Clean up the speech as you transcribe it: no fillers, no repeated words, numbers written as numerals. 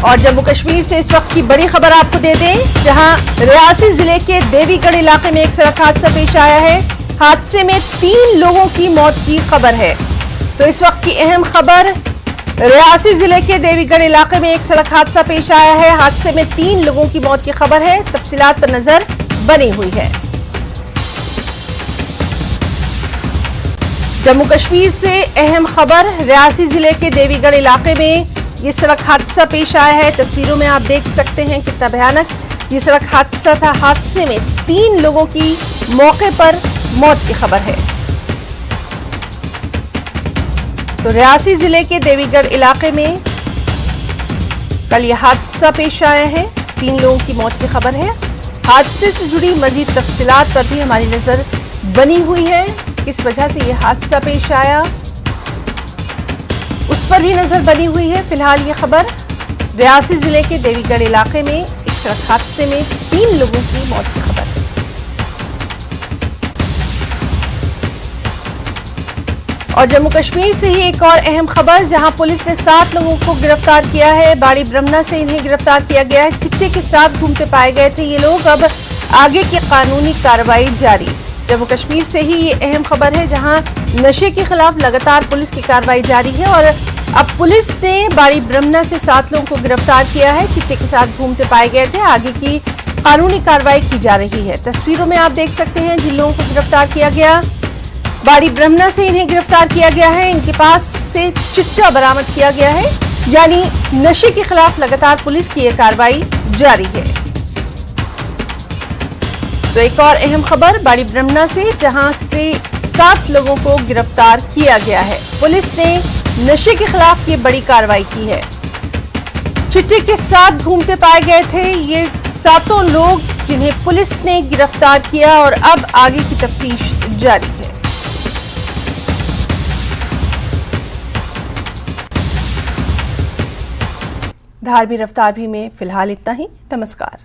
और जम्मू कश्मीर से इस वक्त की बड़ी खबर आपको दे दें, जहां रियासी जिले के देवीगढ़ इलाके में एक सड़क हादसा पेश आया है। हादसे में 3 लोगों की मौत की खबर है। तो इस वक्त की अहम खबर, रियासी जिले के देवीगढ़ इलाके में एक सड़क हादसा पेश आया है। हादसे में 3 लोगों की मौत की खबर है। तफसीलात पर नजर बनी हुई है। जम्मू कश्मीर से अहम खबर, रियासी जिले के देवीगढ़ इलाके में ये सड़क हादसा पेश आया है। तस्वीरों में आप देख सकते हैं कितना भयानक ये सड़क हादसा था। हादसे में 3 लोगों की मौके पर मौत की खबर है। तो रियासी जिले के देवीगढ़ इलाके में कल यह हादसा पेश आया है। 3 लोगों की मौत की खबर है। हादसे से जुड़ी मजीद तफसीलात पर भी हमारी नजर बनी हुई है। किस वजह से यह हादसा पेश आया, उस पर भी नजर बनी हुई है। फिलहाल ये खबर, रियासी जिले के देवीगढ़ इलाके में एक सड़क हादसे में 3 लोगों की मौत की खबर है। और जम्मू कश्मीर से ही एक और अहम खबर, जहां पुलिस ने 7 लोगों को गिरफ्तार किया है। बाड़ी ब्रह्मणा से इन्हें गिरफ्तार किया गया है। चिट्टे के साथ घूमते पाए गए थे ये लोग। अब आगे की कानूनी कार्रवाई जारी। जम्मू कश्मीर से ही ये अहम खबर है, जहां नशे के खिलाफ लगातार पुलिस की कार्रवाई जारी है। और अब पुलिस ने बाड़ी ब्रह्मणा से 7 लोगों को गिरफ्तार किया है। चिट्टे के साथ घूमते पाए गए थे। आगे की कानूनी कार्रवाई की जा रही है। तस्वीरों में आप देख सकते हैं जिन लोगों को गिरफ्तार किया गया, बाड़ी ब्रह्मणा से इन्हें गिरफ्तार किया गया है। इनके पास से चिट्टा बरामद किया गया है। यानी नशे के खिलाफ लगातार पुलिस की यह कार्रवाई जारी है। तो एक और अहम खबर बाड़ी ब्रह्मणा से, जहां से 7 लोगों को गिरफ्तार किया गया है। पुलिस ने नशे के खिलाफ ये बड़ी कार्रवाई की है। चिट्टे के साथ घूमते पाए गए थे ये 7 लोग, जिन्हें पुलिस ने गिरफ्तार किया। और अब आगे की तफ्तीश जारी है। धार भी रफ्तार भी में फिलहाल इतना ही। नमस्कार।